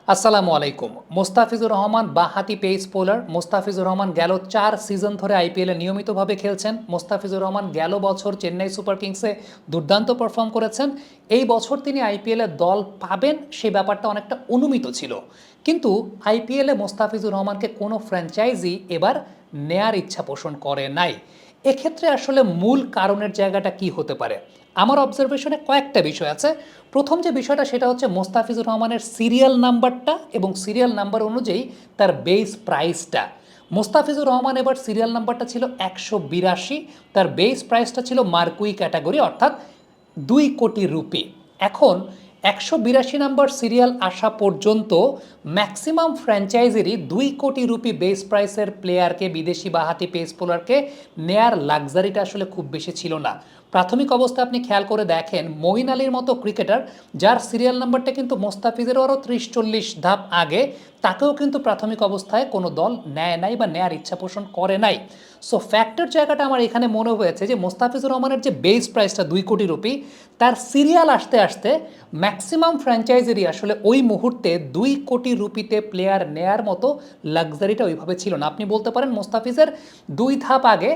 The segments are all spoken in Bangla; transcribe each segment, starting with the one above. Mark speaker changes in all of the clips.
Speaker 1: আসসালামু আলাইকুম। মোস্তাফিজুর রহমান বাঁহাতি পেস বোলার। মোস্তাফিজুর রহমান গেল 4 সিজন ধরে আইপিএলে নিয়মিতভাবে খেলছেন। মোস্তাফিজুর রহমান গেল বছর চেন্নাই সুপার কিংসে দুর্দান্ত পারফর্ম করেছেন। এই বছর তিনি আইপিএলে দল পাবেন সেই ব্যাপারটা অনেকটা অনুমিত ছিল, কিন্তু আইপিএলে মোস্তাফিজুর রহমানকে কোনো ফ্র্যাঞ্চাইজি এবার নেয়ার ইচ্ছা পোষণ করে নাই। এক্ষেত্রে আসলে মূল কারণের জায়গাটা কি হতে পারে? আমার অবজারভেশনে কয়েকটা বিষয় আছে। প্রথম যে বিষয়টা সেটা হচ্ছে মোস্তাফিজুর রহমানের সিরিয়াল নাম্বারটা এবং সিরিয়াল নাম্বার অনুযায়ী তার বেস প্রাইসটা। মোস্তাফিজুর রহমান এবার সিরিয়াল নাম্বারটা ছিল 182, তার বেস প্রাইসটা ছিল মার্কুই ক্যাটাগরি, অর্থাৎ 2 কোটি রুপি। এখন 182 নাম্বার সিরিয়াল আসা পর্যন্ত ম্যাক্সিমাম ফ্র্যাঞ্চাইজিরই 2 কোটি রুপি বেস প্রাইসের প্লেয়ারকে, বিদেশি বাঁহাতি পেস বোলারকে নেয়ার লাক্সারিটা আসলে খুব বেশি ছিল না। প্রাথমিক অবস্থা আপনি খেয়াল করে দেখেন, মঈন আলীর মতো ক্রিকেটার যার সিরিয়াল নাম্বারটা কিন্তু মোস্তাফিজেরও আরও 30-40 ধাপ আগে, তাকেও কিন্তু প্রাথমিক অবস্থায় কোনো দল নেয় নাই বা নেয়ার ইচ্ছা পোষণ করে নাই। সো ফ্যাক্টর জায়গাটা আমার এখানে মনে হয়েছে যে মোস্তাফিজুর রহমানের যে বেস প্রাইসটা 2 কোটি রুপি, তার সিরিয়াল আসতে আসতে ম্যাক্সিমাম ফ্র্যাঞ্চাইজারই আসলে ওই মুহূর্তে 2 কোটি রুপিতে প্লেয়ার নেয়ার মতো লাক্সারিটা ওইভাবে ছিল না। আপনি বলতে পারেন মোস্তাফিজের 2 ধাপ আগে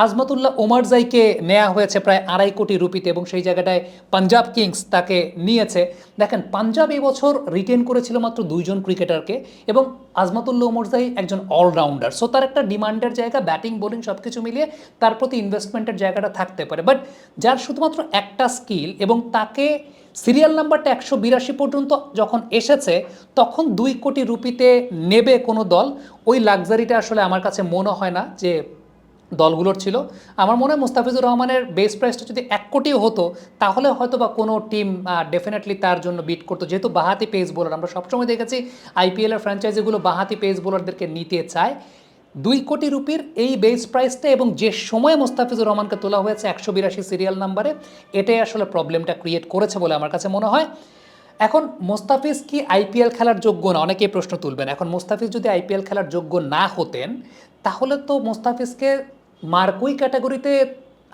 Speaker 1: আজমতুল্লাহ ওমারজাইকে নেওয়া হয়েছে প্রায় 2.5 কোটি রুপিতে, এবং সেই জায়গাটায় পাঞ্জাব কিংস তাকে নিয়েছে। দেখেন, পাঞ্জাব এবছর রিটেন করেছিল মাত্র 2 জন ক্রিকেটারকে, এবং আজমতুল্লাহ ওমরজাই একজন অলরাউন্ডার। সো তার একটা ডিমান্ডের জায়গা, ব্যাটিং বোলিং সব কিছু মিলিয়ে তার প্রতি ইনভেস্টমেন্টের জায়গাটা থাকতে পারে। বাট যার শুধুমাত্র একটা স্কিল এবং তাকে সিরিয়াল নাম্বারটা 182 পর্যন্ত যখন এসেছে, তখন 2 কোটি রুপিতে নেবে কোনো দল, ওই লাক্সারিটা আসলে আমার কাছে মনে হয় না যে দলগুলোর ছিল। আমার মনে হয় মোস্তাফিজুর রহমানের বেস প্রাইসটা যদি 1 কোটিও হতো, তাহলে হয়তো বা কোনো টিম ডেফিনেটলি তার জন্য বিট করতো, যেহেতু বাঁহাতি পেস বোলার। আমরা সবসময় দেখেছি আইপিএলের ফ্র্যাঞ্চাইজিগুলো বাঁহাতি পেস বোলারদেরকে নিতে চায়। 2 কোটি রুপির এই বেস প্রাইসটা এবং যে সময়ে মোস্তাফিজুর রহমানকে তোলা হয়েছে 182 সিরিয়াল নাম্বারে, এটাই আসলে প্রবলেমটা ক্রিয়েট করেছে বলে আমার কাছে মনে হয়। এখন মোস্তাফিজ কি আইপিএল খেলার যোগ্য না? অনেকেই প্রশ্ন তুলবেন। এখন মোস্তাফিজ যদি আইপিএল খেলার যোগ্য না হতেন, তাহলে তো মোস্তাফিজকে মার্কুই ক্যাটাগরিতে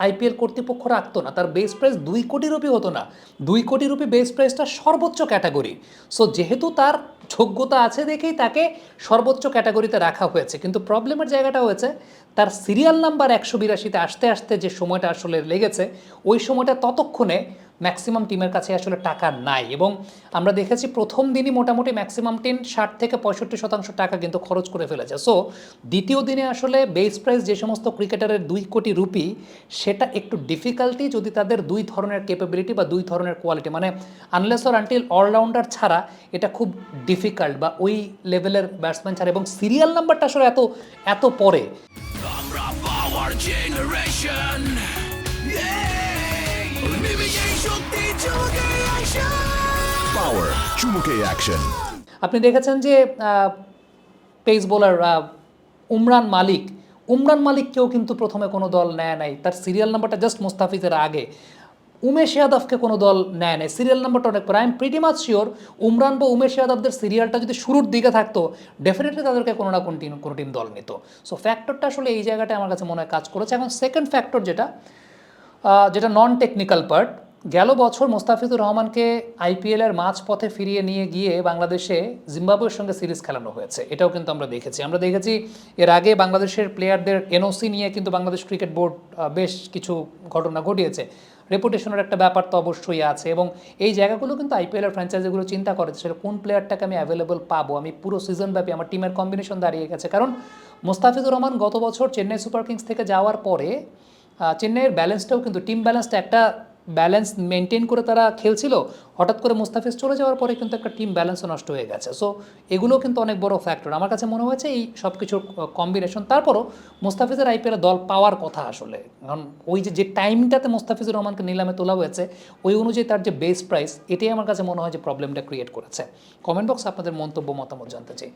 Speaker 1: আইপিএল কর্তৃপক্ষ রাখতো না, তার বেস প্রাইস 2 কোটি রুপি হতো না। 2 কোটি রুপি বেস প্রাইসটা সর্বোচ্চ ক্যাটাগরি। সো যেহেতু তার যোগ্যতা আছে দেখেই তাকে সর্বোচ্চ ক্যাটাগরিতে রাখা হয়েছে, কিন্তু প্রবলেমের জায়গাটা হয়েছে তার সিরিয়াল নাম্বার 182-তে আসতে আসতে যে সময়টা আসলে লেগেছে, ওই সময়টা ততক্ষণে ম্যাক্সিমাম টিমের কাছে আসলে টাকা নাই। এবং আমরা দেখেছি প্রথম দিনই মোটামুটি ম্যাক্সিমাম টিম 60-65% টাকা কিন্তু খরচ করে ফেলেছে। সো দ্বিতীয় দিনে আসলে বেস প্রাইস যে সমস্ত ক্রিকেটারের 2 কোটি রুপি, সেটা একটু ডিফিকাল্টি যদি তাদের 2 ধরনের ক্যাপাবিলিটি বা 2 ধরনের কোয়ালিটি, মানে আনলেস অর আনটিল অলরাউন্ডার ছাড়া এটা খুব ডিফিকাল্ট, বা ওই লেভেলের ব্যাটসম্যান ছাড়া। এবং সিরিয়াল নাম্বারটা আসলে এত এত পরে।
Speaker 2: আমরা পাওয়ার জেনারেশন, পাওয়ার চুমুকে অ্যাকশন।
Speaker 1: আপনি দেখেছেন যে পেস বোলার উমরান মালিককেও কিন্তু প্রথমে কোনো দল নেয় নাই, তার সিরিয়াল নাম্বারটা জাস্ট মোস্তাফিজের আগে। উমেশ যাদবকে কোনো দল নেয় নাই, সিরিয়াল নাম্বারটা অনেক পরে। I am pretty much sure Umran বা উমেশ যাদবদের সিরিয়ালটা যদি শুরুর দিকে থাকতো, ডেফিনেটলি তাদেরকে কোনো না কোনো টিম দল নিত। সো ফ্যাক্টরটা আসলে এই জায়গাটায় আমার কাছে মনে হয় কাজ করেছে। এখন সেকেন্ড ফ্যাক্টর যেটা নন টেকনিক্যাল পার্ট, গেল বছর মোস্তাফিজুর রহমানকে আইপিএলের মাঝপথে ফিরিয়ে নিয়ে গিয়ে বাংলাদেশে জিম্বাবুয়ের সঙ্গে সিরিজ খেলানো হয়েছে, এটাও কিন্তু আমরা দেখেছি। এর আগে বাংলাদেশের প্লেয়ারদের এনওসি নিয়ে কিন্তু বাংলাদেশ ক্রিকেট বোর্ড বেশ কিছু ঘটনা ঘটিয়েছে। রেপুটেশনের একটা ব্যাপার তো অবশ্যই আছে, এবং এই জায়গাগুলো কিন্তু আইপিএলের ফ্র্যাঞ্চাইজিগুলো চিন্তা করে সেটা কোন প্লেয়ারটাকে আমি অ্যাভেলেবল পাবো, আমি পুরো সিজন ব্যাপী আমার টিমের কম্বিনেশন দাঁড়িয়ে গেছে। কারণ মোস্তাফিজুর রহমান গত বছর চেন্নাই সুপার কিংস থেকে যাওয়ার পরে চেন্নাইয়ের ব্যালেন্সটাও কিন্তু, টিম ব্যালেন্সটা একটা ব্যালেন্স মেনটেন করে তারা খেলছিল। হঠাৎ করে মোস্তাফিজ চলে যাওয়ার পরে কিন্তু একটা টিম ব্যালেন্সও নষ্ট হয়ে গেছে। সো এগুলো কিন্তু অনেক বড় ফ্যাক্টর আমার কাছে মনে হয়েছে, এই সব কিছুর কম্বিনেশন। তারপরও মোস্তাফিজের আইপিএলে দল পাওয়ার কথা আসলে, কারণ ওই যে টাইমটাতে মোস্তাফিজুর রহমানকে নিলামে তোলা হয়েছে, ওই অনুযায়ী তার যে বেস প্রাইস, এটাই আমার কাছে মনে হয় যে প্রবলেমটা ক্রিয়েট করেছে। কমেন্ট বক্সে আপনাদের মন্তব্য মতামত জানতে চাই।